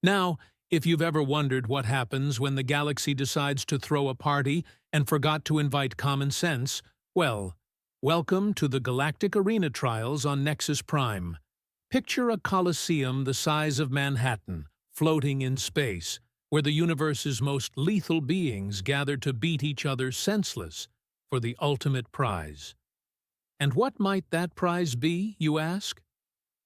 Now, if you've ever wondered what happens when the galaxy decides to throw a party and forgot to invite common sense, well, welcome to the Galactic Arena Trials on Nexus Prime. Picture a coliseum the size of Manhattan, floating in space, where the universe's most lethal beings gather to beat each other senseless for the ultimate prize. And what might that prize be, you ask?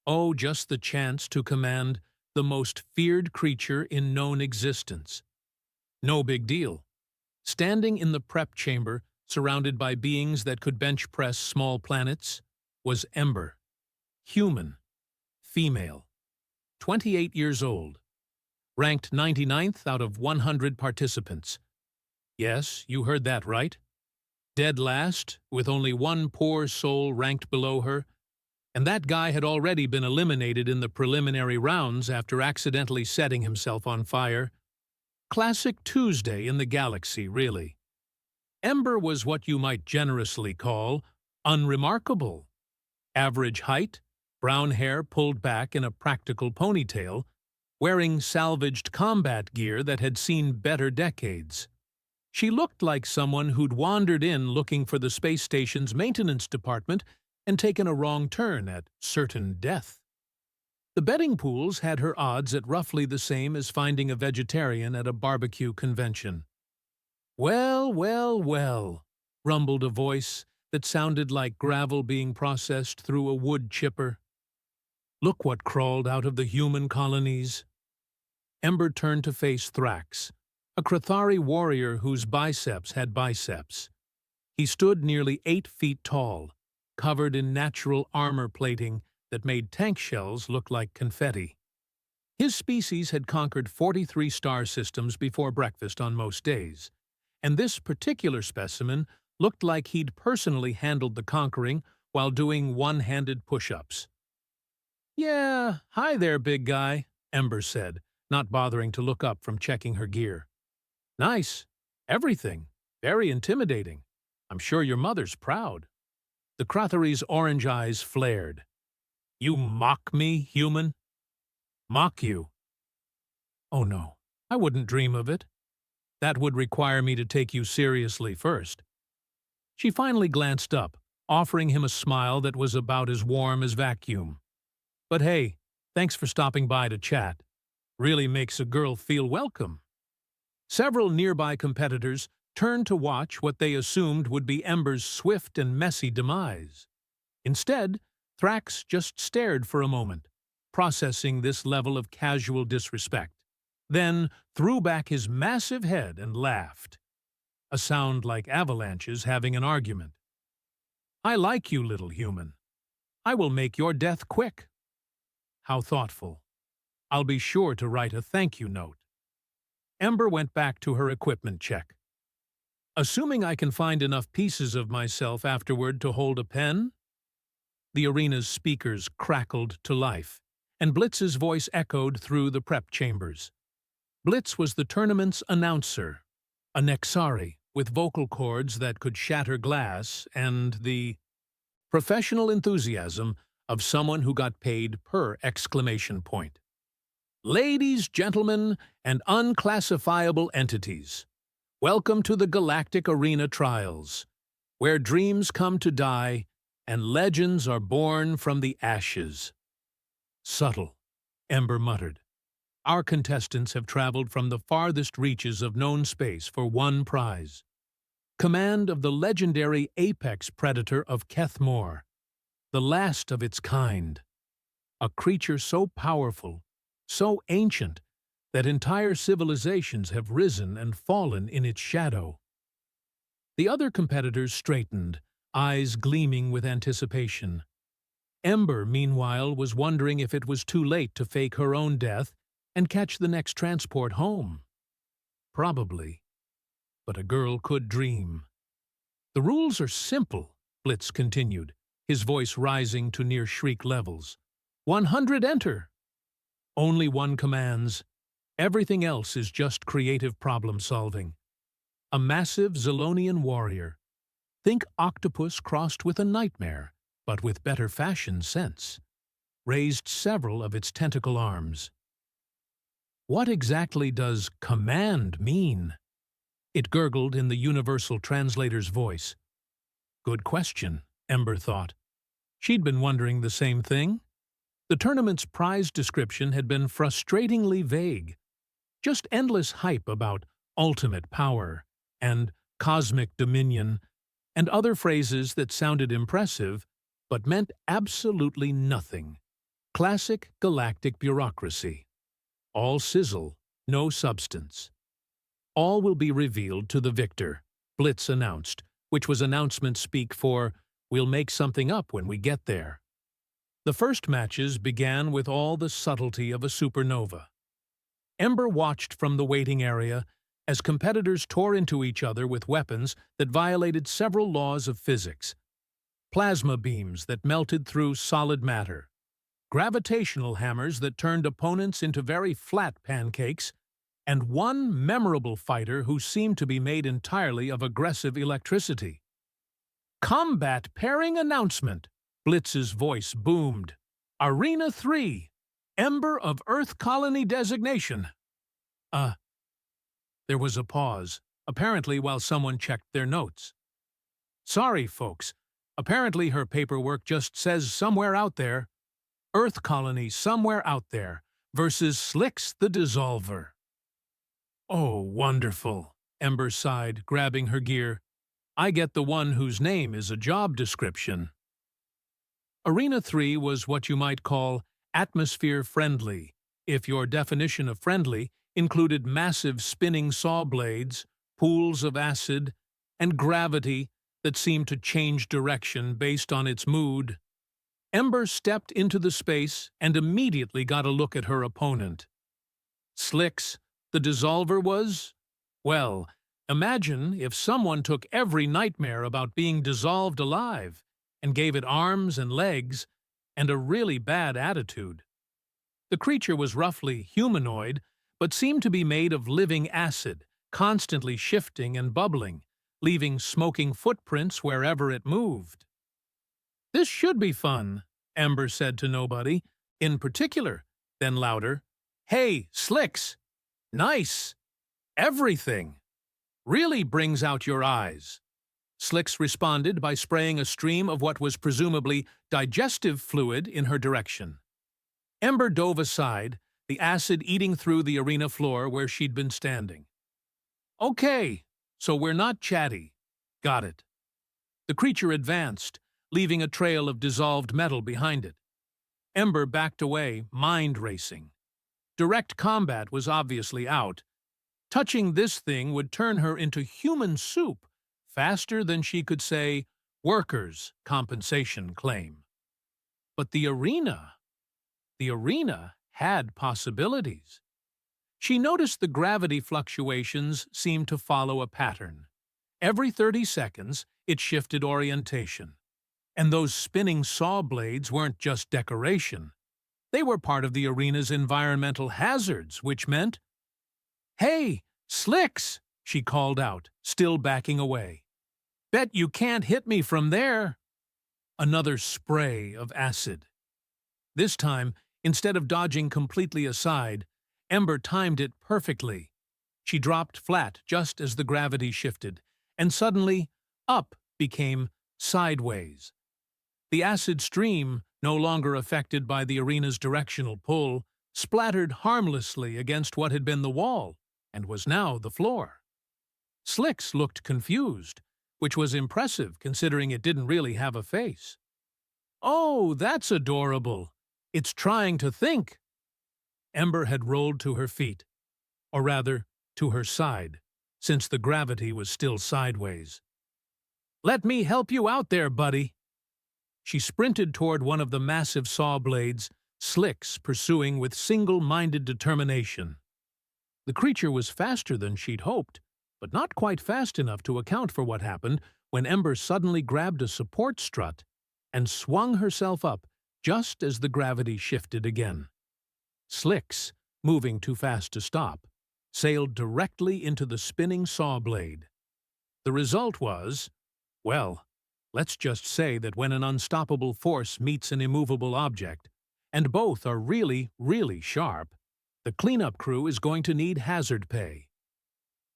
Oh, just the chance to command the most feared creature in known existence. No big deal. Standing in the prep chamber, surrounded by beings that could bench press small planets, was Ember. Human. Female. 28 years old. Ranked 99th out of 100 participants. Yes, you heard that right. Dead last, with only one poor soul ranked below her, and that guy had already been eliminated in the preliminary rounds after accidentally setting himself on fire. Classic Tuesday in the galaxy, really. Ember was what you might generously call unremarkable. Average height, brown hair pulled back in a practical ponytail, wearing salvaged combat gear that had seen better decades. She looked like someone who'd wandered in looking for the space station's maintenance department and taken a wrong turn at certain death. The betting pools had her odds at roughly the same as finding a vegetarian at a barbecue convention. "Well, well, well," rumbled a voice that sounded like gravel being processed through a wood chipper. "Look what crawled out of the human colonies." Ember turned to face Thrax, a Krathari warrior whose biceps had biceps. He stood nearly 8 feet tall, covered in natural armor plating that made tank shells look like confetti. His species had conquered 43 star systems before breakfast on most days, and this particular specimen looked like he'd personally handled the conquering while doing one-handed push-ups. "Yeah, hi there, big guy," Ember said, not bothering to look up from checking her gear. "Nice. Everything. Very intimidating. I'm sure your mother's proud." The Krathari's orange eyes flared. "You mock me, human?" "Mock you? Oh no, I wouldn't dream of it. That would require me to take you seriously first." She finally glanced up, offering him a smile that was about as warm as vacuum. "But hey, thanks for stopping by to chat. Really makes a girl feel welcome." Several nearby competitors turned to watch what they assumed would be Ember's swift and messy demise. Instead, Thrax just stared for a moment, processing this level of casual disrespect, then threw back his massive head and laughed. A sound like avalanches having an argument. "I like you, little human. I will make your death quick." "How thoughtful. I'll be sure to write a thank you note." Ember went back to her equipment check. "Assuming I can find enough pieces of myself afterward to hold a pen?" The arena's speakers crackled to life, and Blitz's voice echoed through the prep chambers. Blitz was the tournament's announcer, a Nexari with vocal cords that could shatter glass and the professional enthusiasm of someone who got paid per exclamation point. "Ladies, gentlemen, and unclassifiable entities, welcome to the Galactic Arena Trials, where dreams come to die and legends are born from the ashes." "Subtle," Ember muttered. "Our contestants have traveled from the farthest reaches of known space for one prize. Command of the legendary apex predator of Kethmore, the last of its kind. A creature so powerful, so ancient, that entire civilizations have risen and fallen in its shadow." The other competitors straightened, eyes gleaming with anticipation. Ember, meanwhile, was wondering if it was too late to fake her own death and catch the next transport home. Probably. But a girl could dream. "The rules are simple," Blitz continued, his voice rising to near shriek levels. 100 enter. Only one commands. Everything else is just creative problem-solving. A massive Zilonian warrior. Think octopus crossed with a nightmare, but with better fashion sense. Raised several of its tentacle arms. What exactly does command mean? It gurgled in the universal translator's voice. Good question, Ember thought. She'd been wondering the same thing. The tournament's prize description had been frustratingly vague. Just endless hype about ultimate power and cosmic dominion and other phrases that sounded impressive but meant absolutely nothing. Classic galactic bureaucracy. All sizzle, no substance. All will be revealed to the victor, Blitz announced, which was announcement speak for, "We'll make something up when we get there." The first matches began with all the subtlety of a supernova. Ember watched from the waiting area as competitors tore into each other with weapons that violated several laws of physics. Plasma beams that melted through solid matter, gravitational hammers that turned opponents into very flat pancakes, and one memorable fighter who seemed to be made entirely of aggressive electricity. "Combat pairing announcement," Blitz's voice boomed. "Arena 3, Ember of Earth Colony designation." There was a pause, apparently while someone checked their notes. "Sorry, folks. Apparently her paperwork just says somewhere out there, Earth Colony somewhere out there versus Slicks the Dissolver." "Oh, wonderful," Ember sighed, grabbing her gear. "I get the one whose name is a job description." Arena 3 was what you might call atmosphere-friendly, if your definition of friendly included massive spinning saw blades, pools of acid, and gravity that seemed to change direction based on its mood. Ember stepped into the space and immediately got a look at her opponent. Slicks, the Dissolver was, well, imagine if someone took every nightmare about being dissolved alive and gave it arms and legs and a really bad attitude. The creature was roughly humanoid, but seemed to be made of living acid, constantly shifting and bubbling, leaving smoking footprints wherever it moved. "This should be fun," Ember said to nobody, in particular, then louder, "Hey, Slicks! Nice! Everything! Really brings out your eyes." Slicks responded by spraying a stream of what was presumably digestive fluid in her direction. Ember dove aside, the acid eating through the arena floor where she'd been standing. "Okay, so we're not chatty. Got it." The creature advanced, leaving a trail of dissolved metal behind it. Ember backed away, mind racing. Direct combat was obviously out. Touching this thing would turn her into human soup faster than she could say, "Workers' compensation claim." But the arena had possibilities. She noticed the gravity fluctuations seemed to follow a pattern. Every 30 seconds, it shifted orientation. And those spinning saw blades weren't just decoration. They were part of the arena's environmental hazards, which meant, "Hey, Slicks!" she called out, still backing away. "Bet you can't hit me from there." Another spray of acid. This time, instead of dodging completely aside, Ember timed it perfectly. She dropped flat just as the gravity shifted, and suddenly, up became sideways. The acid stream, no longer affected by the arena's directional pull, splattered harmlessly against what had been the wall and was now the floor. Slicks looked confused, which was impressive considering it didn't really have a face. "Oh, that's adorable. It's trying to think." Ember had rolled to her feet, or rather, to her side, since the gravity was still sideways. "Let me help you out there, buddy." She sprinted toward one of the massive saw blades, Slicks pursuing with single-minded determination. The creature was faster than she'd hoped, but not quite fast enough to account for what happened when Ember suddenly grabbed a support strut and swung herself up just as the gravity shifted again. Slicks, moving too fast to stop, sailed directly into the spinning saw blade. The result was, well, let's just say that when an unstoppable force meets an immovable object, and both are really, really sharp, The cleanup crew is going to need hazard pay.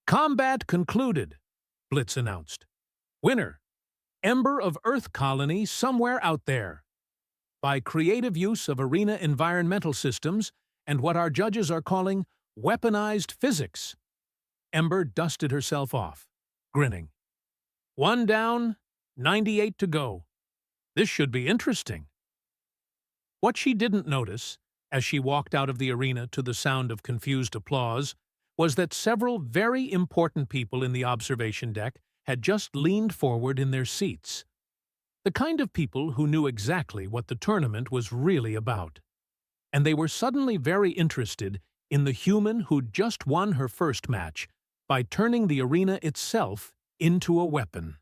Combat concluded, Blitz announced. Winner, Ember of Earth Colony somewhere out there. By creative use of arena environmental systems and what our judges are calling weaponized physics. Ember dusted herself off, grinning. 1 down, 98 to go. This should be interesting. What she didn't notice, as she walked out of the arena to the sound of confused applause, was that several very important people in the observation deck had just leaned forward in their seats. The kind of people who knew exactly what the tournament was really about. And they were suddenly very interested in the human who'd just won her first match by turning the arena itself into a weapon.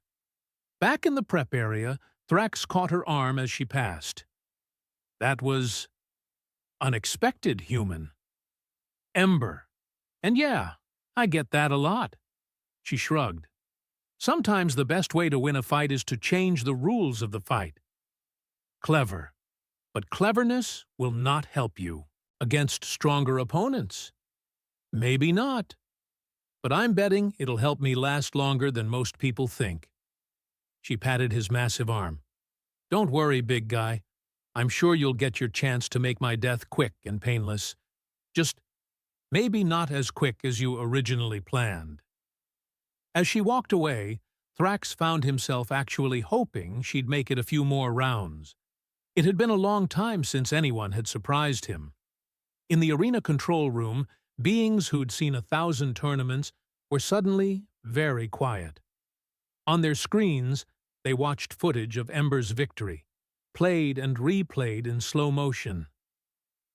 Back in the prep area, Thrax caught her arm as she passed. That was unexpected human. Ember. And yeah, I get that a lot. She shrugged. Sometimes the best way to win a fight is to change the rules of the fight. Clever. But cleverness will not help you against stronger opponents. Maybe not. But I'm betting it'll help me last longer than most people think. She patted his massive arm. Don't worry, big guy. I'm sure you'll get your chance to make my death quick and painless. Just maybe not as quick as you originally planned. As she walked away, Thrax found himself actually hoping she'd make it a few more rounds. It had been a long time since anyone had surprised him. In the arena control room, beings who'd seen 1,000 tournaments were suddenly very quiet. On their screens, they watched footage of Ember's victory, played and replayed in slow motion.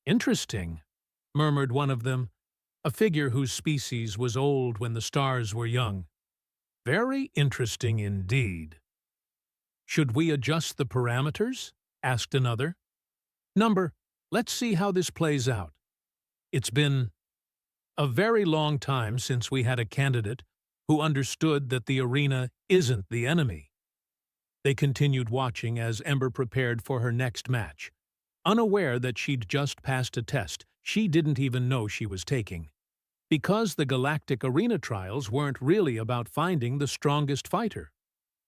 Interesting, murmured one of them, a figure whose species was old when the stars were young. Very interesting indeed. Should we adjust the parameters? Asked another. Number, let's see how this plays out. It's been a very long time since we had a candidate who understood that the arena isn't the enemy. They continued watching as Ember prepared for her next match. Unaware that she'd just passed a test she didn't even know she was taking. Because the Galactic Arena Trials weren't really about finding the strongest fighter.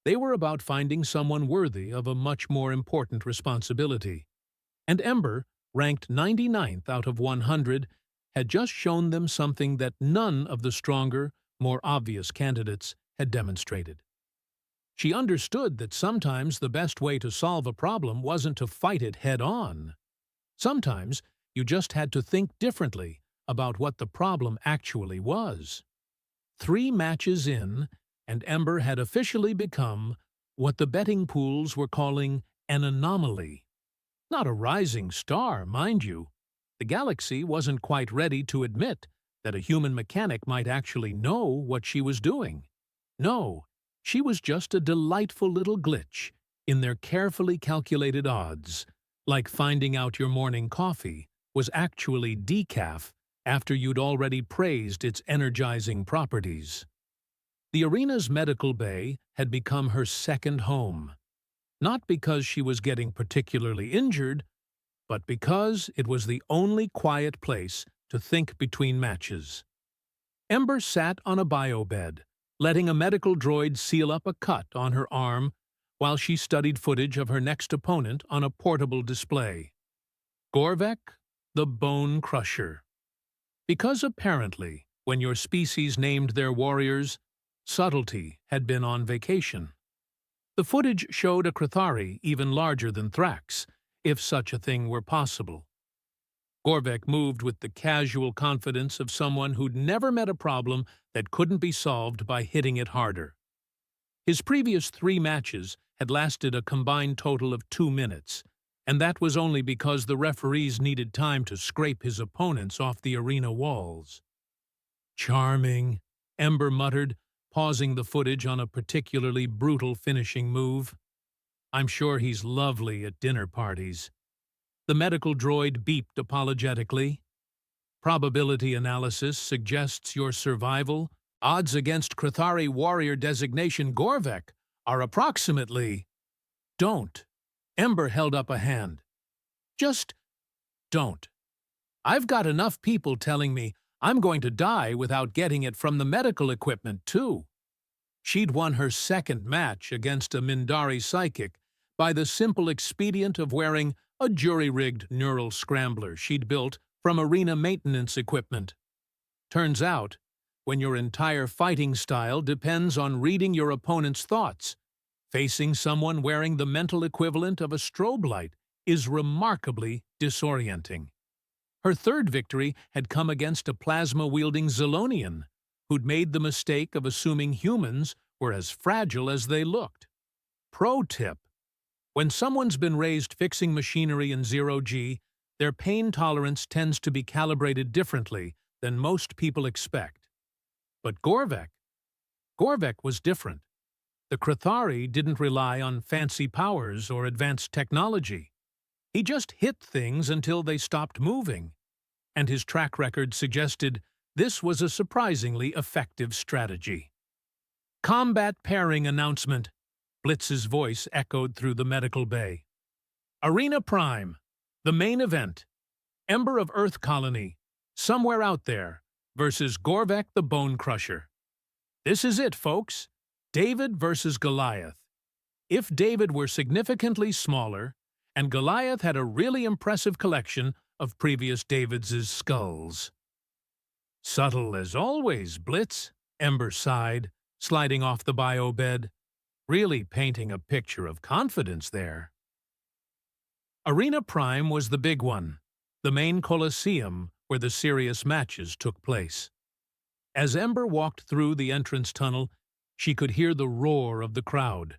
They were about finding someone worthy of a much more important responsibility. And Ember, ranked 99th out of 100, had just shown them something that none of the stronger, more obvious candidates had demonstrated. She understood that sometimes the best way to solve a problem wasn't to fight it head-on. Sometimes you just had to think differently about what the problem actually was. 3 matches in, and Ember had officially become what the betting pools were calling an anomaly. Not a rising star, mind you. The galaxy wasn't quite ready to admit that a human mechanic might actually know what she was doing. No, she was just a delightful little glitch in their carefully calculated odds, like finding out your morning coffee was actually decaf after you'd already praised its energizing properties. The arena's medical bay had become her second home, not because she was getting particularly injured, but because it was the only quiet place to think between matches. Ember sat on a bio-bed, letting a medical droid seal up a cut on her arm while she studied footage of her next opponent on a portable display. Gorvek, the Bone Crusher. Because apparently, when your species named their warriors, subtlety had been on vacation. The footage showed a Crithari even larger than Thrax, if such a thing were possible. Gorvek moved with the casual confidence of someone who'd never met a problem that couldn't be solved by hitting it harder. His previous 3 matches had lasted a combined total of 2 minutes, and that was only because the referees needed time to scrape his opponents off the arena walls. Charming, Ember muttered, pausing the footage on a particularly brutal finishing move. I'm sure he's lovely at dinner parties. The medical droid beeped apologetically. Probability analysis suggests your survival. Odds against Crithari warrior designation Gorvek are approximately... Don't. Ember held up a hand. Just don't. I've got enough people telling me I'm going to die without getting it from the medical equipment, too. She'd won her second match against a Mindari psychic by the simple expedient of wearing a jury-rigged neural scrambler she'd built from arena maintenance equipment. Turns out, when your entire fighting style depends on reading your opponent's thoughts, facing someone wearing the mental equivalent of a strobe light is remarkably disorienting. Her third victory had come against a plasma-wielding Zilonian, who'd made the mistake of assuming humans were as fragile as they looked. Pro tip: when someone's been raised fixing machinery in zero-G, their pain tolerance tends to be calibrated differently than most people expect. But Gorvek was different. The Krathari didn't rely on fancy powers or advanced technology. He just hit things until they stopped moving, and his track record suggested this was a surprisingly effective strategy. Combat pairing announcement. Blitz's voice echoed through the medical bay. Arena Prime, the main event. Ember of Earth Colony, somewhere out there, versus Gorvek the Bone Crusher. This is it, folks. David versus Goliath. If David were significantly smaller, and Goliath had a really impressive collection of previous Davids' skulls. Subtle as always, Blitz, Ember sighed, sliding off the bio bed, really painting a picture of confidence there. Arena Prime was the big one, the main coliseum where the serious matches took place. As Ember walked through the entrance tunnel, she could hear the roar of the crowd.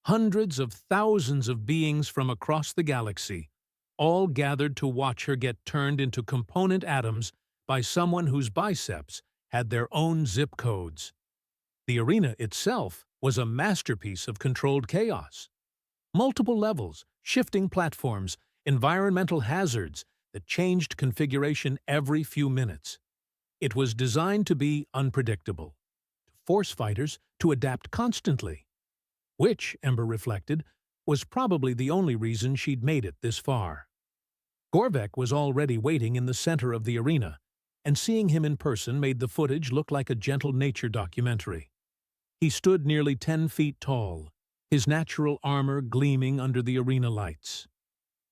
Hundreds of thousands of beings from across the galaxy, all gathered to watch her get turned into component atoms by someone whose biceps had their own zip codes. The arena itself was a masterpiece of controlled chaos. Multiple levels, shifting platforms, environmental hazards that changed configuration every few minutes. It was designed to be unpredictable, to force fighters to adapt constantly. Which, Ember reflected, was probably the only reason she'd made it this far. Gorvek was already waiting in the center of the arena, and seeing him in person made the footage look like a gentle nature documentary. He stood nearly 10 feet tall, his natural armor gleaming under the arena lights.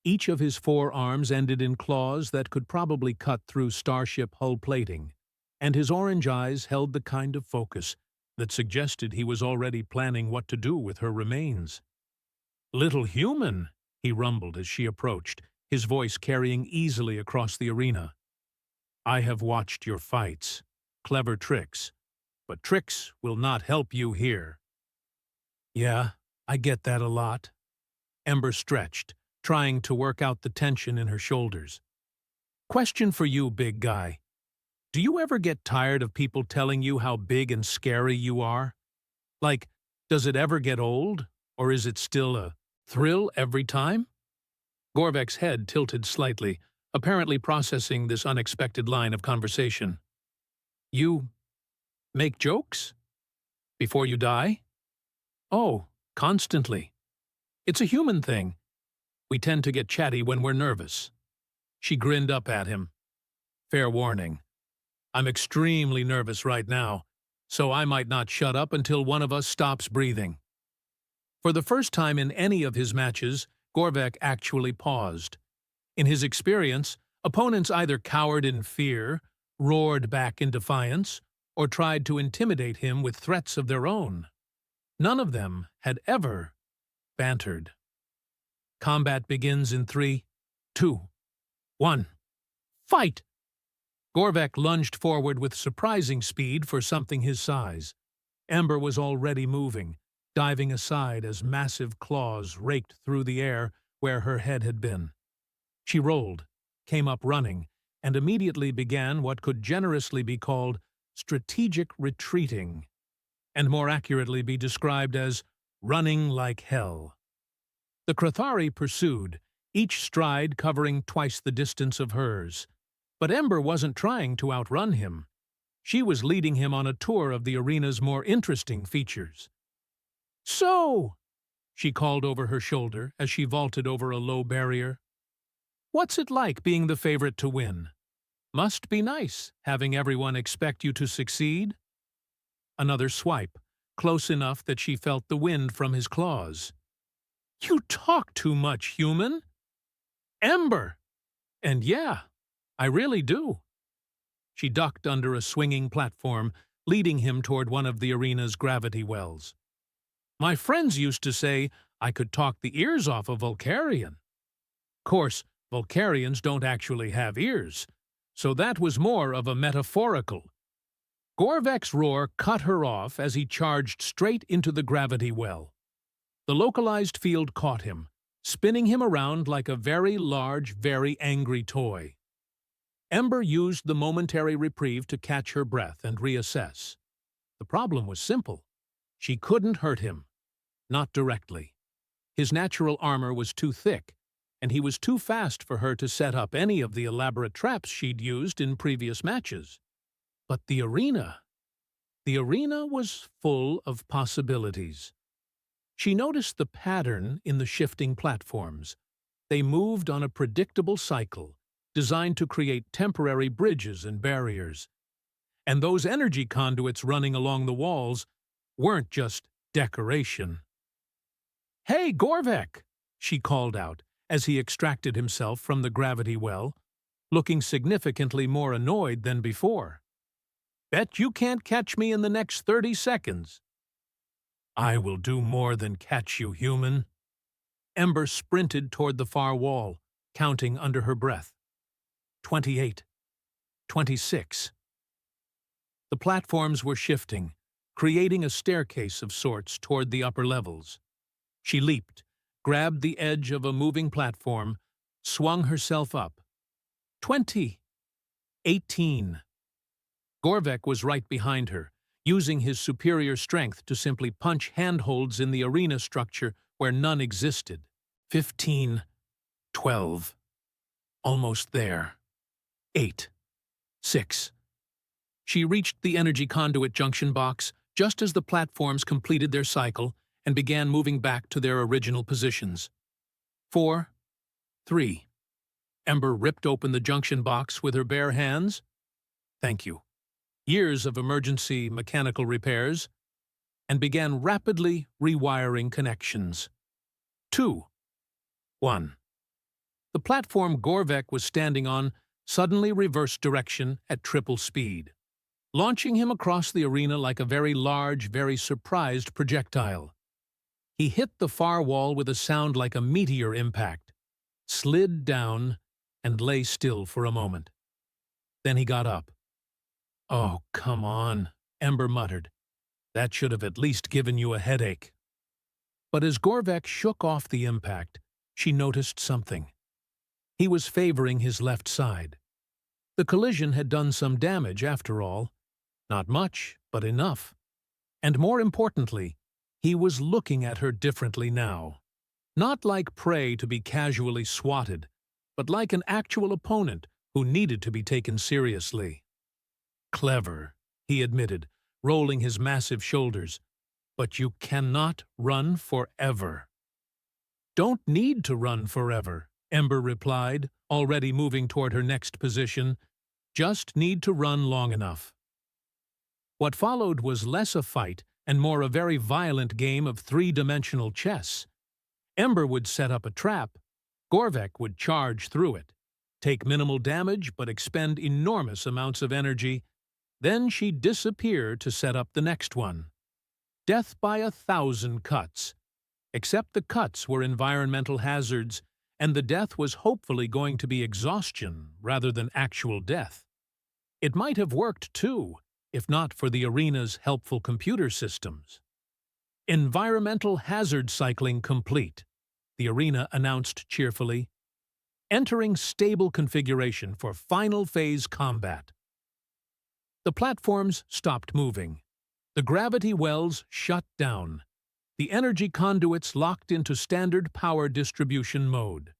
Each of his 4 arms ended in claws that could probably cut through starship hull plating, and his orange eyes held the kind of focus that suggested he was already planning what to do with her remains. "Little human," he rumbled as she approached, his voice carrying easily across the arena. "I have watched your fights. Clever tricks. But tricks will not help you here." "Yeah, I get that a lot." Ember stretched, trying to work out the tension in her shoulders. "Question for you, big guy. Do you ever get tired of people telling you how big and scary you are? Like, does it ever get old, or is it still a thrill every time?" Gorvek's head tilted slightly, apparently processing this unexpected line of conversation. "You make jokes? Before you die?" "Oh, constantly. It's a human thing. We tend to get chatty when we're nervous." She grinned up at him. "Fair warning. I'm extremely nervous right now, so I might not shut up until one of us stops breathing." For the first time in any of his matches, Gorvek actually paused. In his experience, opponents either cowered in fear, roared back in defiance, or tried to intimidate him with threats of their own. None of them had ever bantered. Combat begins in 3, 2, 1. Fight! Gorvek lunged forward with surprising speed for something his size. Ember was already moving, diving aside as massive claws raked through the air where her head had been. She rolled, came up running, and immediately began what could generously be called strategic retreating, and more accurately be described as running like hell. The Krathari pursued, each stride covering twice the distance of hers. But Ember wasn't trying to outrun him. She was leading him on a tour of the arena's more interesting features. "So," she called over her shoulder as she vaulted over a low barrier, "what's it like being the favorite to win? Must be nice, having everyone expect you to succeed. Another swipe, close enough that she felt the wind from his claws. You talk too much, human. Ember! And yeah, I really do. She ducked under a swinging platform, leading him toward one of the arena's gravity wells. My friends used to say I could talk the ears off a Vulcarian. Course, Vulcarians don't actually have ears, so that was more of a metaphorical. Gorvek's roar cut her off as he charged straight into the gravity well. The localized field caught him, spinning him around like a very large, very angry toy. Ember used the momentary reprieve to catch her breath and reassess. The problem was simple. She couldn't hurt him. Not directly. His natural armor was too thick, and he was too fast for her to set up any of the elaborate traps she'd used in previous matches. But the arena was full of possibilities. She noticed the pattern in the shifting platforms. They moved on a predictable cycle, designed to create temporary bridges and barriers. And those energy conduits running along the walls weren't just decoration. "Hey, Gorvek!" she called out as he extracted himself from the gravity well, looking significantly more annoyed than before. "Bet you can't catch me in the next 30 seconds. I will do more than catch you, human. Ember sprinted toward the far wall, counting under her breath. 28. 26. The platforms were shifting, creating a staircase of sorts toward the upper levels. She leaped, grabbed the edge of a moving platform, swung herself up. 20. 18. Gorvek was right behind her, using his superior strength to simply punch handholds in the arena structure where none existed. 15. 12. Almost there. 8. 6. She reached the energy conduit junction box just as the platforms completed their cycle and began moving back to their original positions. 4. 3. Ember ripped open the junction box with her bare hands. Thank you. Years of emergency mechanical repairs, and began rapidly rewiring connections. 2. 1. The platform Gorvek was standing on suddenly reversed direction at triple speed, launching him across the arena like a very large, very surprised projectile. He hit the far wall with a sound like a meteor impact, slid down, and lay still for a moment. Then he got up. "Oh, come on," Ember muttered. "That should have at least given you a headache." But as Gorvek shook off the impact, she noticed something. He was favoring his left side. The collision had done some damage after all. Not much, but enough. And more importantly, he was looking at her differently now. Not like prey to be casually swatted, but like an actual opponent who needed to be taken seriously. "Clever," he admitted, rolling his massive shoulders. "But you cannot run forever." "Don't need to run forever," Ember replied, already moving toward her next position. "Just need to run long enough." What followed was less a fight and more a very violent game of three-dimensional chess. Ember would set up a trap. Gorvek would charge through it, take minimal damage but expend enormous amounts of energy. Then she'd disappear to set up the next one. Death by 1,000 cuts. Except the cuts were environmental hazards, and the death was hopefully going to be exhaustion rather than actual death. It might have worked too, if not for the arena's helpful computer systems. "Environmental hazard cycling complete," the arena announced cheerfully. "Entering stable configuration for final phase combat." The platforms stopped moving. The gravity wells shut down. The energy conduits locked into standard power distribution mode.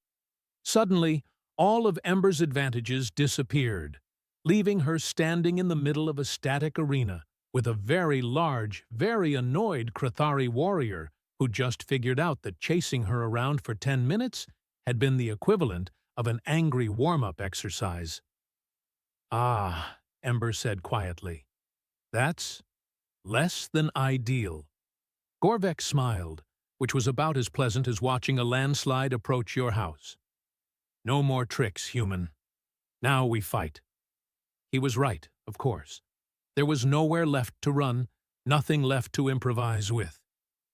Suddenly, all of Ember's advantages disappeared, leaving her standing in the middle of a static arena with a very large, very annoyed Krathari warrior who just figured out that chasing her around for 10 minutes had been the equivalent of an angry warm-up exercise. Ah, Ember said quietly. That's less than ideal. Gorvek smiled, which was about as pleasant as watching a landslide approach your house. No more tricks, human. Now we fight. He was right, of course. There was nowhere left to run, nothing left to improvise with.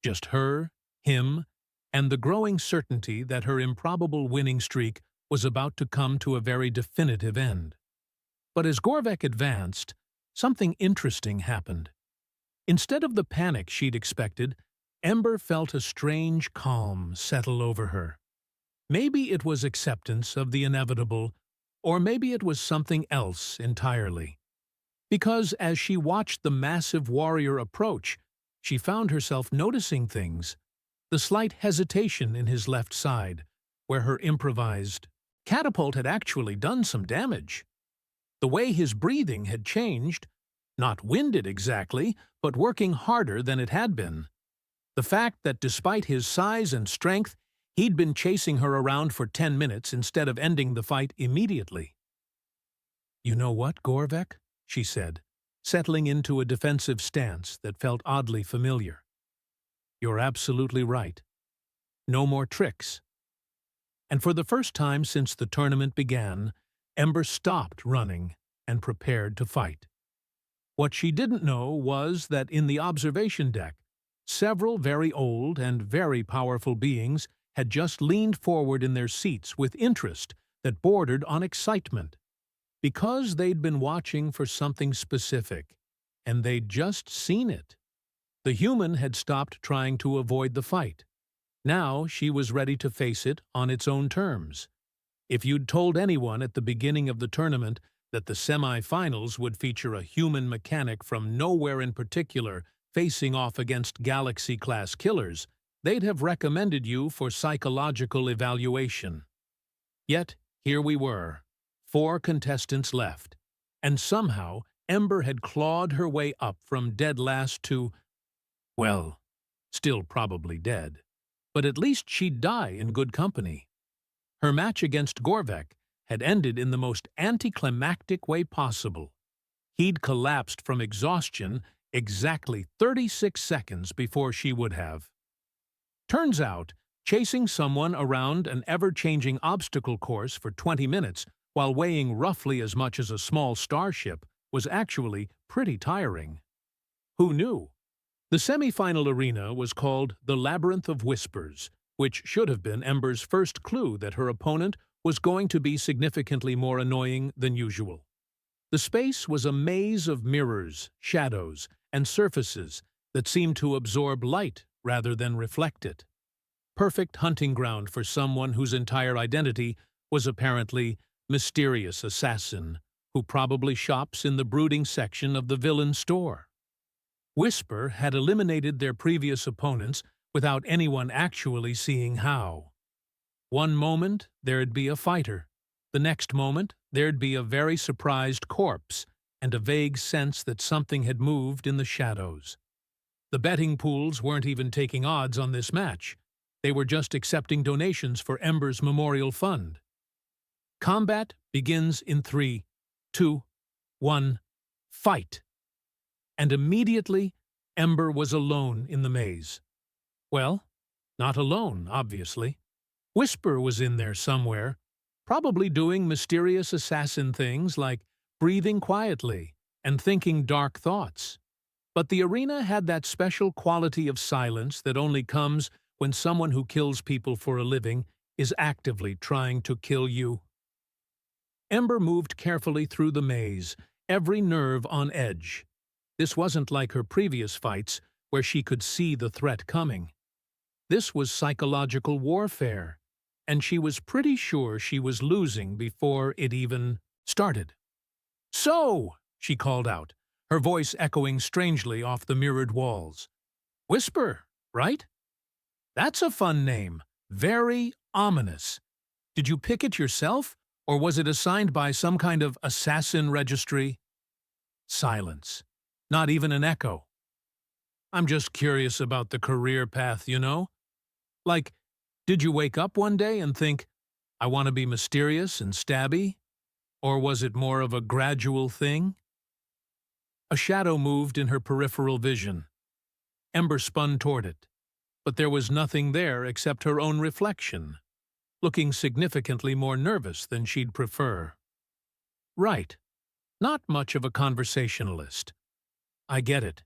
Just her, him, and the growing certainty that her improbable winning streak was about to come to a very definitive end. But as Gorvek advanced, something interesting happened. Instead of the panic she'd expected, Ember felt a strange calm settle over her. Maybe it was acceptance of the inevitable, or maybe it was something else entirely. Because as she watched the massive warrior approach, she found herself noticing things. The slight hesitation in his left side, where her improvised catapult had actually done some damage. The way his breathing had changed, not winded exactly, but working harder than it had been. The fact that despite his size and strength, he'd been chasing her around for 10 minutes instead of ending the fight immediately. "You know what, Gorvek?" she said, settling into a defensive stance that felt oddly familiar. "You're absolutely right. No more tricks." And for the first time since the tournament began, Ember stopped running and prepared to fight. What she didn't know was that in the observation deck, several very old and very powerful beings had just leaned forward in their seats with interest that bordered on excitement. Because they'd been watching for something specific, and they'd just seen it. The human had stopped trying to avoid the fight. Now she was ready to face it on its own terms. If you'd told anyone at the beginning of the tournament that the semifinals would feature a human mechanic from nowhere in particular facing off against galaxy-class killers, they'd have recommended you for psychological evaluation. Yet here we were. 4 contestants left, and somehow Ember had clawed her way up from dead last to, well, still probably dead, but at least she'd die in good company. Her match against Gorvek had ended in the most anticlimactic way possible. He'd collapsed from exhaustion exactly 36 seconds before she would have. Turns out, chasing someone around an ever-changing obstacle course for 20 minutes while weighing roughly as much as a small starship was actually pretty tiring. Who knew? The semifinal arena was called the Labyrinth of Whispers, which should have been Ember's first clue that her opponent was going to be significantly more annoying than usual. The space was a maze of mirrors, shadows, and surfaces that seemed to absorb light rather than reflect it. Perfect hunting ground for someone whose entire identity was apparently mysterious assassin who probably shops in the brooding section of the villain store. Whisper had eliminated their previous opponents without anyone actually seeing how. One moment, there'd be a fighter. The next moment, there'd be a very surprised corpse and a vague sense that something had moved in the shadows. The betting pools weren't even taking odds on this match. They were just accepting donations for Ember's memorial fund. Combat begins in 3, 2, 1, fight! And immediately, Ember was alone in the maze. Well, not alone, obviously. Whisper was in there somewhere, probably doing mysterious assassin things like breathing quietly and thinking dark thoughts. But the arena had that special quality of silence that only comes when someone who kills people for a living is actively trying to kill you. Ember moved carefully through the maze, every nerve on edge. This wasn't like her previous fights, where she could see the threat coming. This was psychological warfare, and she was pretty sure she was losing before it even started. "So!" she called out, her voice echoing strangely off the mirrored walls. "Whisper, right? That's a fun name. Very ominous. Did you pick it yourself? Or was it assigned by some kind of assassin registry?" Silence. Not even an echo. "I'm just curious about the career path, you know? Like, did you wake up one day and think, I want to be mysterious and stabby? Or was it more of a gradual thing? A shadow moved in her peripheral vision. Ember spun toward it, but there was nothing there except her own reflection, looking significantly more nervous than she'd prefer. Right. Not much of a conversationalist. I get it.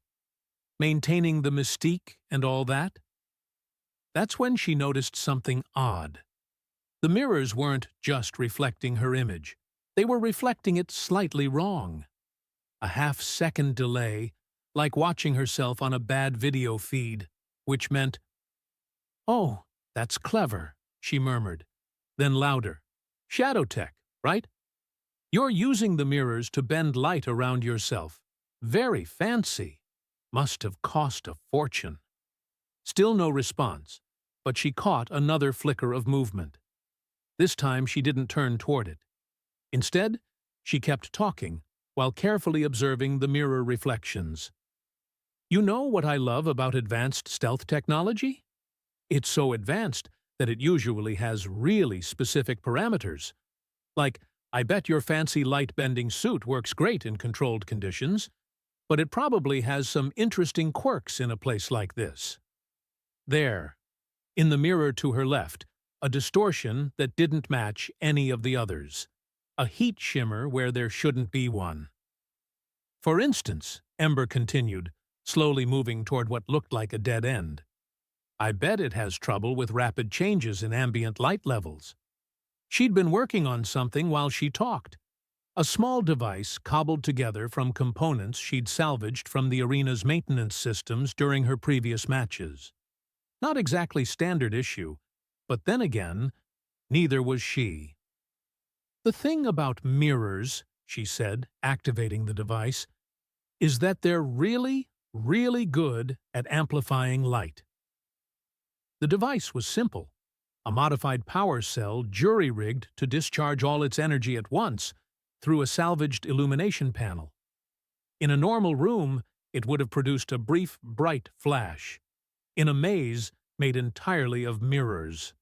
Maintaining the mystique and all that? That's when she noticed something odd. The mirrors weren't just reflecting her image. They were reflecting it slightly wrong. A half-second delay, like watching herself on a bad video feed, which meant, "Oh, that's clever," she murmured. Then louder, "Shadow tech, right? You're using the mirrors to bend light around yourself. Very fancy. Must have cost a fortune." Still no response, but she caught another flicker of movement. This time she didn't turn toward it. Instead, she kept talking, while carefully observing the mirror reflections. "You know what I love about advanced stealth technology? It's so advanced that it usually has really specific parameters. Like, I bet your fancy light-bending suit works great in controlled conditions, but it probably has some interesting quirks in a place like this." There, in the mirror to her left, a distortion that didn't match any of the others. A heat shimmer where there shouldn't be one. "For instance," Ember continued, slowly moving toward what looked like a dead end, "I bet it has trouble with rapid changes in ambient light levels." She'd been working on something while she talked. A small device cobbled together from components she'd salvaged from the arena's maintenance systems during her previous matches. Not exactly standard issue, but then again, neither was she. "The thing about mirrors," she said, activating the device, "is that they're really, really good at amplifying light." The device was simple. A modified power cell jury-rigged to discharge all its energy at once through a salvaged illumination panel. In a normal room, it would have produced a brief, bright flash. In a maze made entirely of mirrors.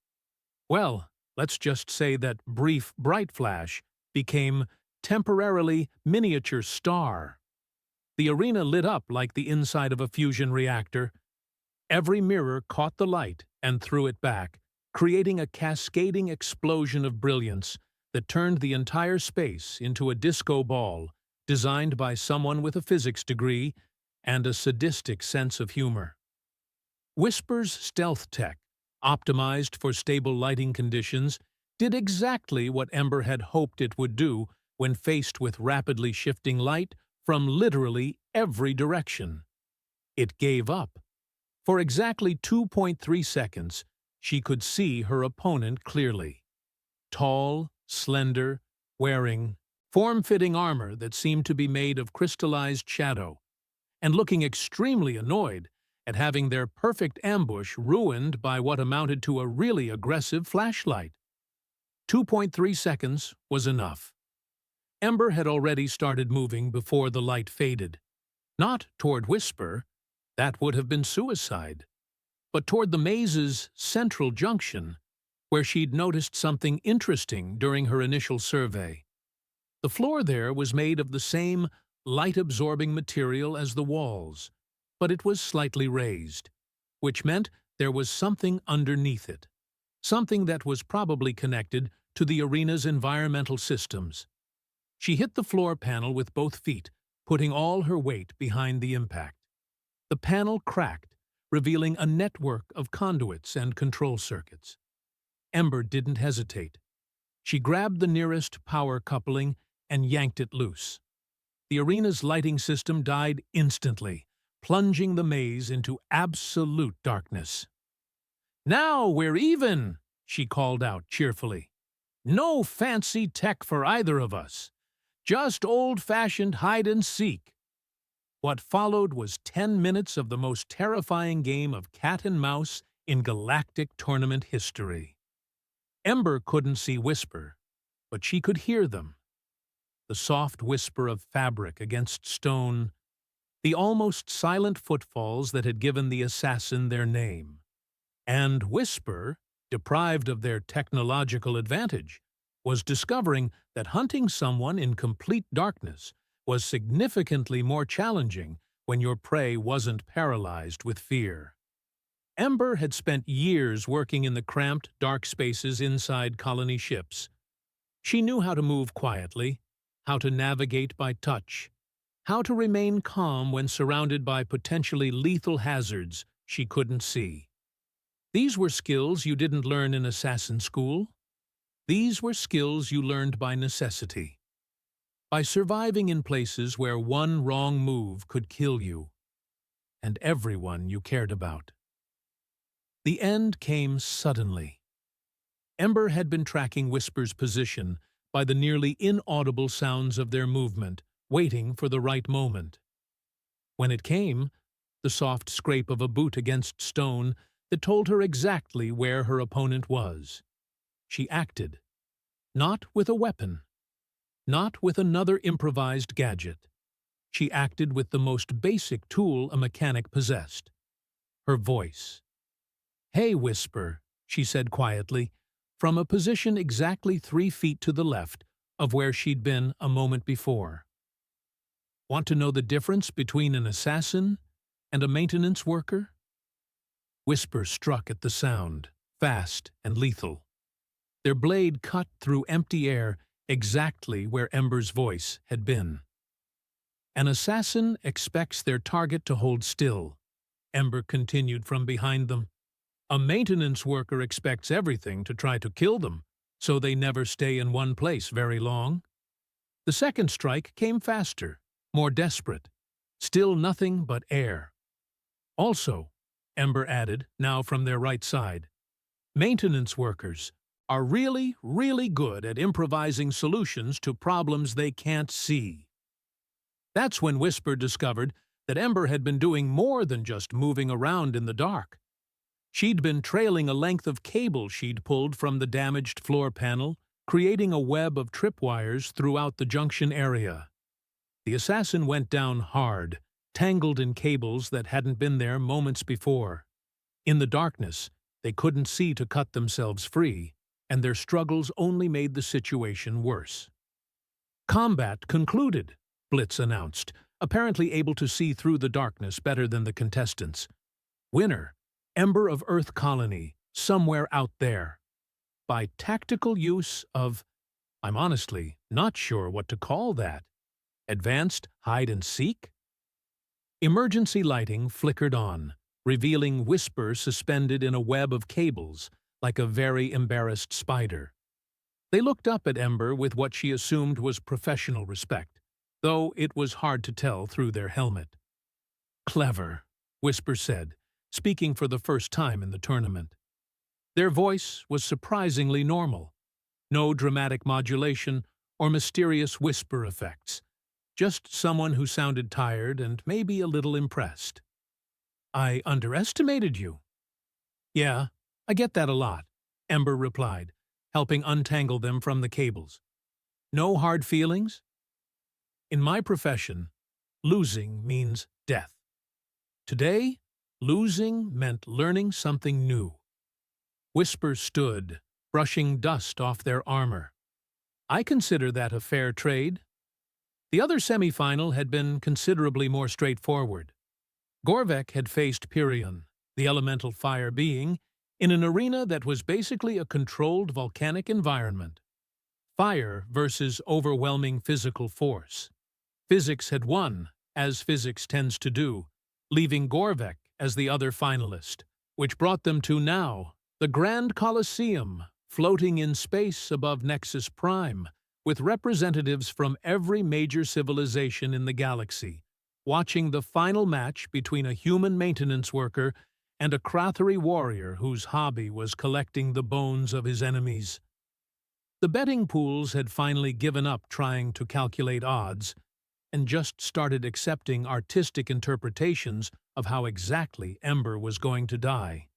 Well, let's just say that brief, bright flash became temporarily miniature star. The arena lit up like the inside of a fusion reactor. Every mirror caught the light and threw it back, creating a cascading explosion of brilliance that turned the entire space into a disco ball designed by someone with a physics degree and a sadistic sense of humor. Whispers stealth tech, optimized for stable lighting conditions, did exactly what Ember had hoped it would do when faced with rapidly shifting light from literally every direction. It gave up. For exactly 2.3 seconds, she could see her opponent clearly. Tall, slender, wearing form-fitting armor that seemed to be made of crystallized shadow, and looking extremely annoyed at having their perfect ambush ruined by what amounted to a really aggressive flashlight. 2.3 seconds was enough. Ember had already started moving before the light faded. Not toward Whisper, that would have been suicide, but toward the maze's central junction, where she'd noticed something interesting during her initial survey. The floor there was made of the same light-absorbing material as the walls, but it was slightly raised, which meant there was something underneath it, something that was probably connected to the arena's environmental systems. She hit the floor panel with both feet, putting all her weight behind the impact. The panel cracked, revealing a network of conduits and control circuits. Ember didn't hesitate. She grabbed the nearest power coupling and yanked it loose. The arena's lighting system died instantly, plunging the maze into absolute darkness. "Now we're even," she called out cheerfully. "No fancy tech for either of us. Just old-fashioned hide-and-seek." What followed was 10 minutes of the most terrifying game of cat and mouse in galactic tournament history. Ember couldn't see Whisper, but she could hear them. The soft whisper of fabric against stone, the almost silent footfalls that had given the assassin their name. And Whisper, deprived of their technological advantage, was discovering that hunting someone in complete darkness was significantly more challenging when your prey wasn't paralyzed with fear. Ember had spent years working in the cramped, dark spaces inside colony ships. She knew how to move quietly, how to navigate by touch, how to remain calm when surrounded by potentially lethal hazards she couldn't see. These were skills you didn't learn in assassin school. These were skills you learned by necessity, by surviving in places where one wrong move could kill you and everyone you cared about. The end came suddenly. Ember had been tracking Whisper's position by the nearly inaudible sounds of their movement, waiting for the right moment. When it came, the soft scrape of a boot against stone that told her exactly where her opponent was. She acted, not with a weapon, not with another improvised gadget. She acted with the most basic tool a mechanic possessed: her voice. "Hey, Whisper," she said quietly, from a position exactly 3 feet to the left of where she'd been a moment before. "Want to know the difference between an assassin and a maintenance worker?" Whisper struck at the sound, fast and lethal. Their blade cut through empty air exactly where Ember's voice had been. "An assassin expects their target to hold still," Ember continued from behind them. "A maintenance worker expects everything to try to kill them, so they never stay in one place very long." The second strike came faster, more desperate. Still nothing but air. "Also," Ember added, now from their right side, "maintenance workers are really, really good at improvising solutions to problems they can't see." That's when Whisper discovered that Ember had been doing more than just moving around in the dark. She'd been trailing a length of cable she'd pulled from the damaged floor panel, creating a web of tripwires throughout the junction area. The assassin went down hard, tangled in cables that hadn't been there moments before. In the darkness, they couldn't see to cut themselves free, and their struggles only made the situation worse. "Combat concluded," Blitz announced, apparently able to see through the darkness better than the contestants. "Winner, Ember of Earth Colony, somewhere out there. By tactical use of, I'm honestly not sure what to call that. Advanced hide-and-seek?" Emergency lighting flickered on, revealing Whisper suspended in a web of cables, like a very embarrassed spider. They looked up at Ember with what she assumed was professional respect, though it was hard to tell through their helmet. "Clever," Whisper said, speaking for the first time in the tournament. Their voice was surprisingly normal. No dramatic modulation or mysterious whisper effects. Just someone who sounded tired and maybe a little impressed. "I underestimated you." "Yeah, I get that a lot," Ember replied, helping untangle them from the cables. "No hard feelings? In my profession, losing means death. Today, losing meant learning something new." Whisper stood, brushing dust off their armor. "I consider that a fair trade." The other semifinal had been considerably more straightforward. Gorvek had faced Pyrion, the elemental fire being, in an arena that was basically a controlled volcanic environment. Fire versus overwhelming physical force. Physics had won, as physics tends to do, leaving Gorvek as the other finalist, which brought them to now, the Grand Colosseum, floating in space above Nexus Prime, with representatives from every major civilization in the galaxy, watching the final match between a human maintenance worker and a Krathari warrior whose hobby was collecting the bones of his enemies. The betting pools had finally given up trying to calculate odds and just started accepting artistic interpretations of how exactly Ember was going to die.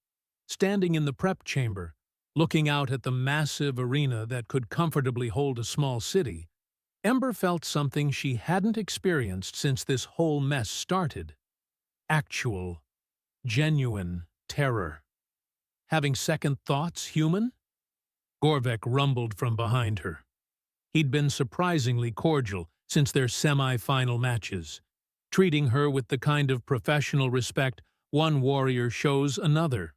Standing in the prep chamber, looking out at the massive arena that could comfortably hold a small city, Ember felt something she hadn't experienced since this whole mess started. Actual, genuine terror. Having second thoughts human? Gorvek rumbled from behind her. He'd been surprisingly cordial since their semi-final matches, treating her with the kind of professional respect one warrior shows another.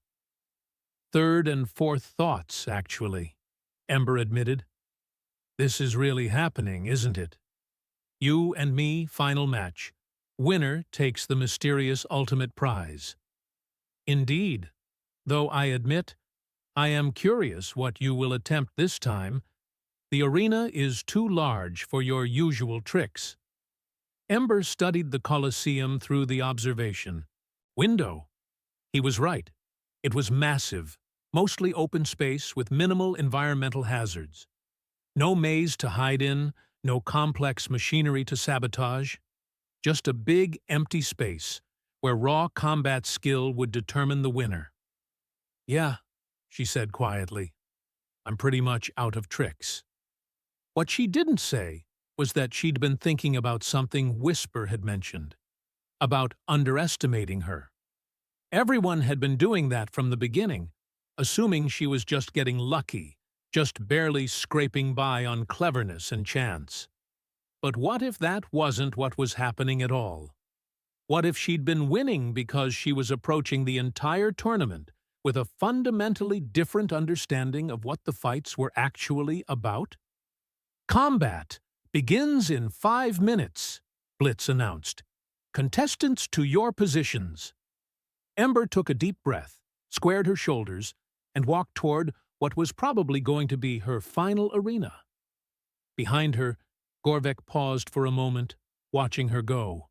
Third and fourth thoughts, actually, Ember admitted. This is really happening, isn't it? You and me, final match. Winner takes the mysterious ultimate prize. Indeed, though I admit, I am curious what you will attempt this time. The arena is too large for your usual tricks. Ember studied the Colosseum through the observation window. He was right. It was massive, mostly open space with minimal environmental hazards. No maze to hide in, no complex machinery to sabotage. Just a big, empty space where raw combat skill would determine the winner. Yeah, she said quietly. I'm pretty much out of tricks. What she didn't say was that she'd been thinking about something Whisper had mentioned, about underestimating her. Everyone had been doing that from the beginning, assuming she was just getting lucky, just barely scraping by on cleverness and chance. But what if that wasn't what was happening at all? What if she'd been winning because she was approaching the entire tournament with a fundamentally different understanding of what the fights were actually about? Combat begins in 5 minutes, Blitz announced. Contestants to your positions. Ember took a deep breath, squared her shoulders, and walked toward what was probably going to be her final arena. Behind her, Gorvek paused for a moment, watching her go.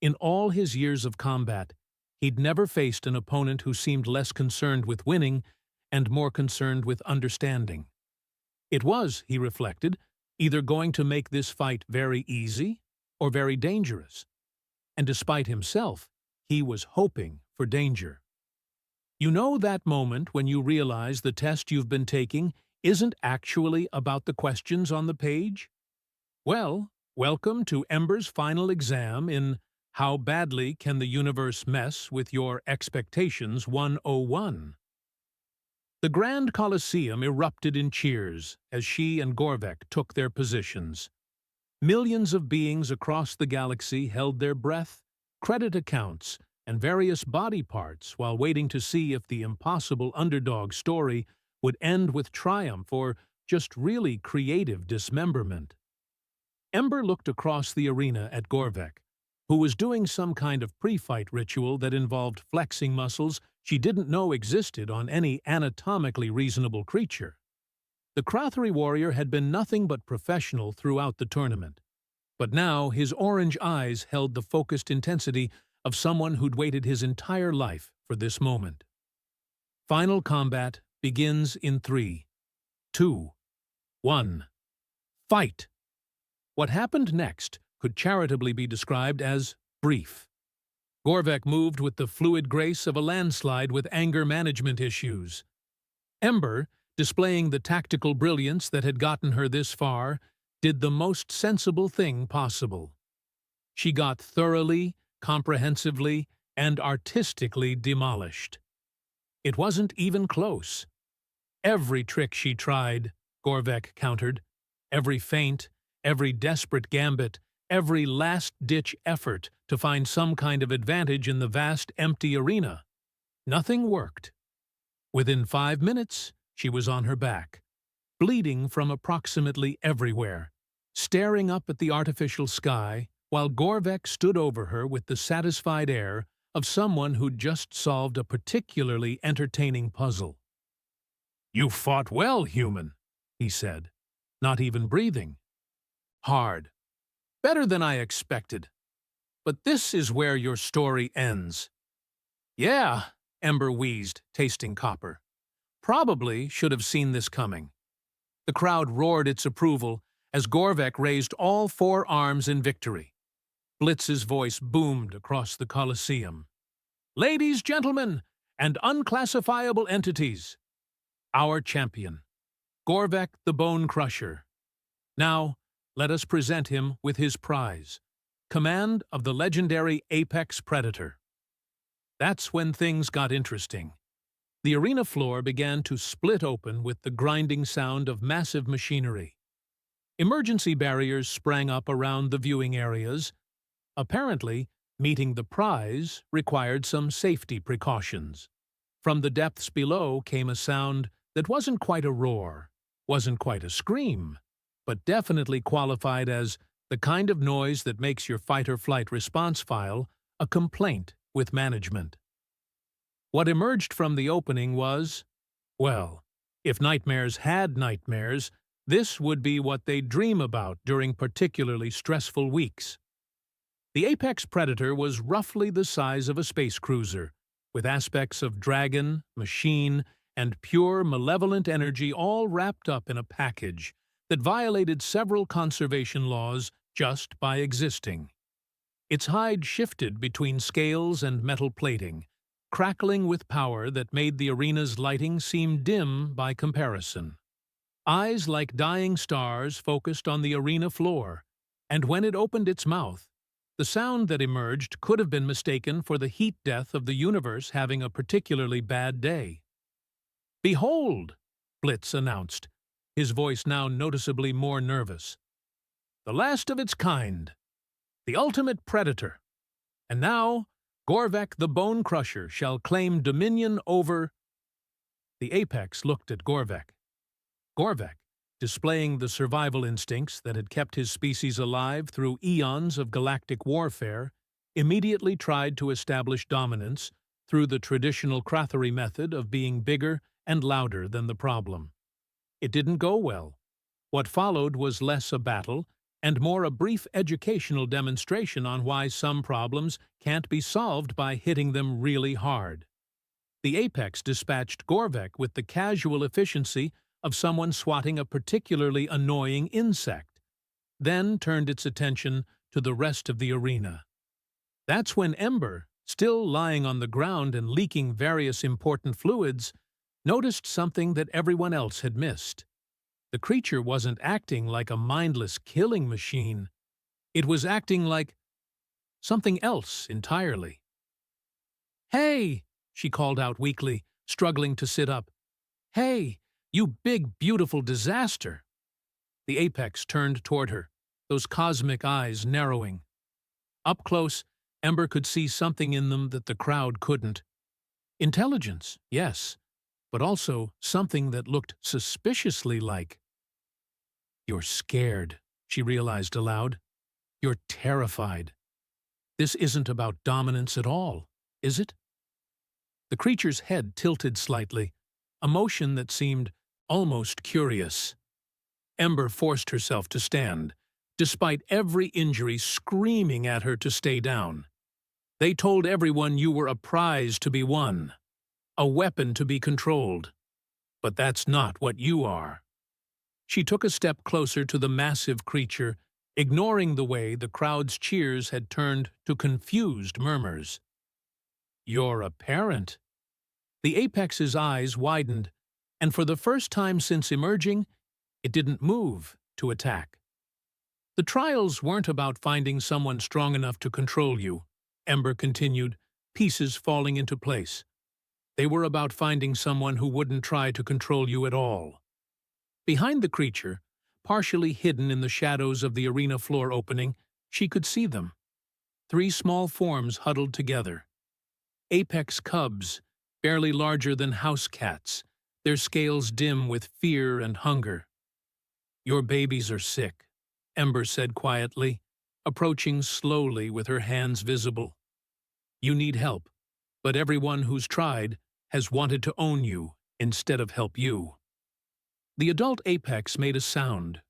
In all his years of combat, he'd never faced an opponent who seemed less concerned with winning and more concerned with understanding. It was, he reflected, either going to make this fight very easy or very dangerous. And despite himself, he was hoping for danger. You know that moment when you realize the test you've been taking isn't actually about the questions on the page? Well, welcome to Ember's final exam in How Badly Can the Universe Mess with Your Expectations 101. The Grand Colosseum erupted in cheers as she and Gorvek took their positions. Millions of beings across the galaxy held their breath, credit accounts, and various body parts while waiting to see if the impossible underdog story would end with triumph or just really creative dismemberment. Ember looked across the arena at Gorvek, who was doing some kind of pre-fight ritual that involved flexing muscles she didn't know existed on any anatomically reasonable creature. The Krathri warrior had been nothing but professional throughout the tournament, but now his orange eyes held the focused intensity of someone who'd waited his entire life for this moment. Final combat begins in 3, 2, 1. Fight! What happened next could charitably be described as brief. Gorvek moved with the fluid grace of a landslide with anger management issues. Ember, displaying the tactical brilliance that had gotten her this far, did the most sensible thing possible. She got thoroughly, comprehensively, and artistically demolished. It wasn't even close. Every trick she tried, Gorvek countered, every feint, every desperate gambit, every last-ditch effort to find some kind of advantage in the vast, empty arena. Nothing worked. Within 5 minutes, she was on her back, bleeding from approximately everywhere, staring up at the artificial sky, while Gorvek stood over her with the satisfied air of someone who'd just solved a particularly entertaining puzzle. "You fought well, human," he said, not even breathing. "Hard. Better than I expected. But this is where your story ends." "Yeah," Ember wheezed, tasting copper. "Probably should have seen this coming." The crowd roared its approval as Gorvek raised all 4 arms in victory. Blitz's voice boomed across the Colosseum. "Ladies, gentlemen, and unclassifiable entities, our champion, Gorvek the Bone Crusher. Now, let us present him with his prize, command of the legendary Apex Predator." That's when things got interesting. The arena floor began to split open with the grinding sound of massive machinery. Emergency barriers sprang up around the viewing areas. Apparently, meeting the prize required some safety precautions. From the depths below came a sound that wasn't quite a roar, wasn't quite a scream, but definitely qualified as the kind of noise that makes your fight-or-flight response file a complaint with management. What emerged from the opening was, well, if nightmares had nightmares, this would be what they'd dream about during particularly stressful weeks. The apex predator was roughly the size of a space cruiser, with aspects of dragon, machine, and pure malevolent energy all wrapped up in a package that violated several conservation laws just by existing. Its hide shifted between scales and metal plating, crackling with power that made the arena's lighting seem dim by comparison. Eyes like dying stars focused on the arena floor, and when it opened its mouth, the sound that emerged could have been mistaken for the heat death of the universe having a particularly bad day. "Behold!" Blitz announced, his voice now noticeably more nervous. "The last of its kind. The ultimate predator. And now, Gorvek the Bone Crusher shall claim dominion over—" The apex looked at Gorvek. Gorvek, displaying the survival instincts that had kept his species alive through eons of galactic warfare, immediately tried to establish dominance through the traditional Krathari method of being bigger and louder than the problem. It didn't go well. What followed was less a battle and more a brief educational demonstration on why some problems can't be solved by hitting them really hard. The apex dispatched Gorvek with the casual efficiency of someone swatting a particularly annoying insect, then turned its attention to the rest of the arena. That's when Ember, still lying on the ground and leaking various important fluids, noticed something that everyone else had missed. The creature wasn't acting like a mindless killing machine. It was acting like something else entirely. "Hey!" she called out weakly, struggling to sit up. "Hey, you big, beautiful disaster!" The apex turned toward her, those cosmic eyes narrowing. Up close, Ember could see something in them that the crowd couldn't. Intelligence, yes, but also something that looked suspiciously like. "You're scared," she realized aloud. "You're terrified. This isn't about dominance at all, is it?" The creature's head tilted slightly, a motion that seemed almost curious. Ember forced herself to stand, despite every injury screaming at her to stay down. "They told everyone you were a prize to be won, a weapon to be controlled. But that's not what you are." She took a step closer to the massive creature, ignoring the way the crowd's cheers had turned to confused murmurs. "You're a parent." The apex's eyes widened, and for the first time since emerging, it didn't move to attack. "The trials weren't about finding someone strong enough to control you," Ember continued, pieces falling into place. "They were about finding someone who wouldn't try to control you at all." Behind the creature, partially hidden in the shadows of the arena floor opening, she could see them. 3 small forms huddled together. Apex cubs, barely larger than house cats, their scales dim with fear and hunger. "Your babies are sick," Ember said quietly, approaching slowly with her hands visible. "You need help, but everyone who's tried has wanted to own you instead of help you." The adult apex made a sound,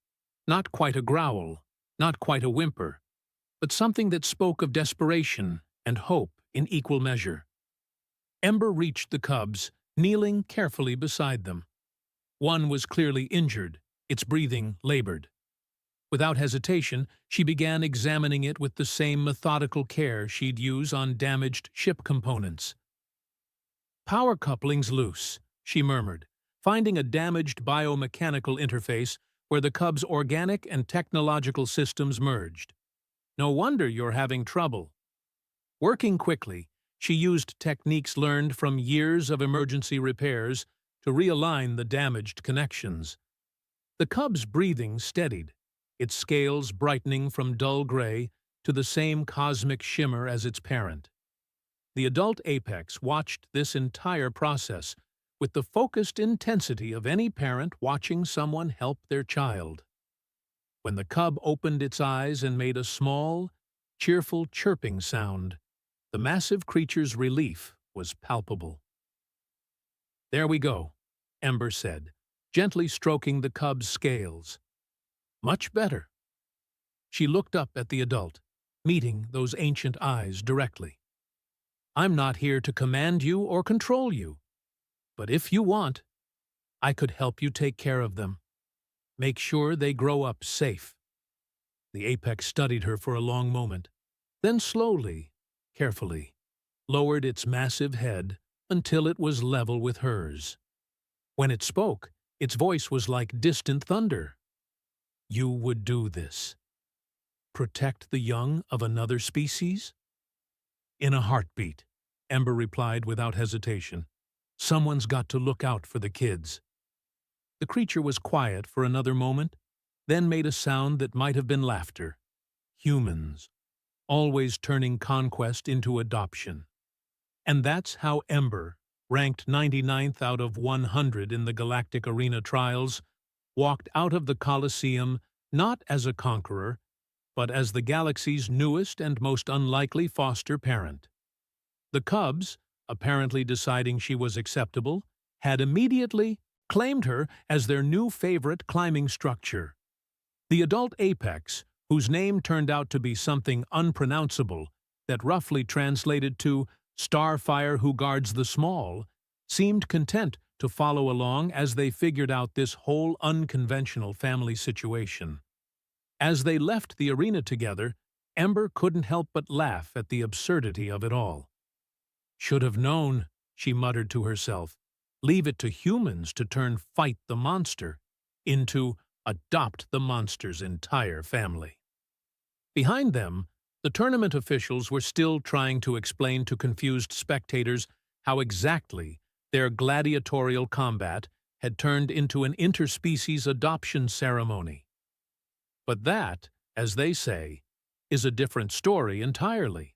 not quite a growl, not quite a whimper, but something that spoke of desperation and hope in equal measure. Ember reached the cubs, kneeling carefully beside them. One was clearly injured, its breathing labored. Without hesitation, she began examining it with the same methodical care she'd use on damaged ship components. "Power coupling's loose," she murmured, finding a damaged biomechanical interface where the cub's organic and technological systems merged. "No wonder you're having trouble." Working quickly, She used techniques learned from years of emergency repairs to realign the damaged connections. The cub's breathing steadied, its scales brightening from dull gray to the same cosmic shimmer as its parent. The adult apex watched this entire process with the focused intensity of any parent watching someone help their child. When the cub opened its eyes and made a small, cheerful chirping sound, the massive creature's relief was palpable. "There we go," Ember said, gently stroking the cub's scales. "Much better." She looked up at the adult, meeting those ancient eyes directly. "I'm not here to command you or control you, but if you want, I could help you take care of them. Make sure they grow up safe." The apex studied her for a long moment, then slowly, carefully, lowered its massive head until it was level with hers. When it spoke, its voice was like distant thunder. "You would do this? Protect the young of another species?" "In a heartbeat," Ember replied without hesitation. "Someone's got to look out for the kids." The creature was quiet for another moment, then made a sound that might have been laughter. Humans, always turning conquest into adoption. And that's how Ember, ranked 99th out of 100 in the Galactic Arena trials, walked out of the Colosseum not as a conqueror, but as the galaxy's newest and most unlikely foster parent. The cubs, apparently deciding she was acceptable, had immediately claimed her as their new favorite climbing structure. The adult apex, whose name turned out to be something unpronounceable that roughly translated to "Starfire who guards the small," seemed content to follow along as they figured out this whole unconventional family situation. As they left the arena together, Ember couldn't help but laugh at the absurdity of it all. "Should have known," she muttered to herself. "Leave it to humans to turn fight the monster into adopt the monster's entire family." Behind them, the tournament officials were still trying to explain to confused spectators how exactly their gladiatorial combat had turned into an interspecies adoption ceremony. But that, as they say, is a different story entirely.